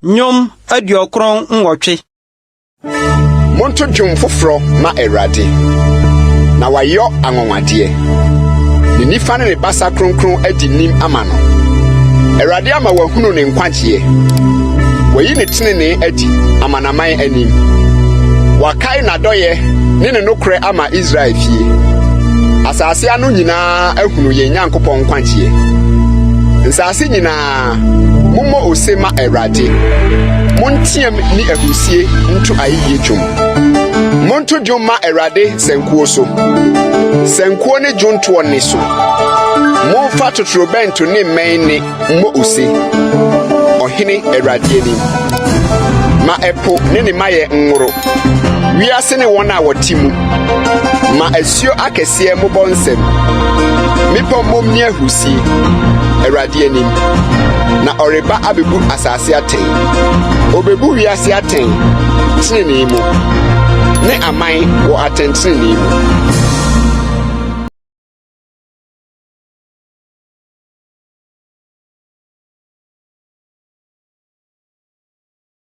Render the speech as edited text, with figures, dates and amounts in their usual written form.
Nyom aduokron nwotwe. Monto dwom foforo ma Awurade. Na wayo anwonwade. Ne nifa ne basa kronkron adi nim ama no. Awurade ama wahunu ne nkwagye. Wayi ne tenene adi amanaman anim. Wakai nadoye ne nokre ama Israel fie. Asase anu nyina ahunu ye Nyankopɔn nkwagye. Nsase nyina mummo osema Awurade. Montiem ni ahusie ntu ayiye dwom. Monto dwom ma Awurade senkuo so. Senkuo ne dwonto ne so. Momfa totorobento ne mmɛn ne mmo ose. Ɔhene Awurade ni. Ma epo ne maye nworo. Wiase ne wɔn a wɔte mu. Ma asuo akɛseɛ mobɔ nsɛm. Mipo mom ne ahusie. Awurade anim. Na ɔreba abebu asase aten. Obebu wiase aten. Tenene mu. Ne aman wɔ atentene mu.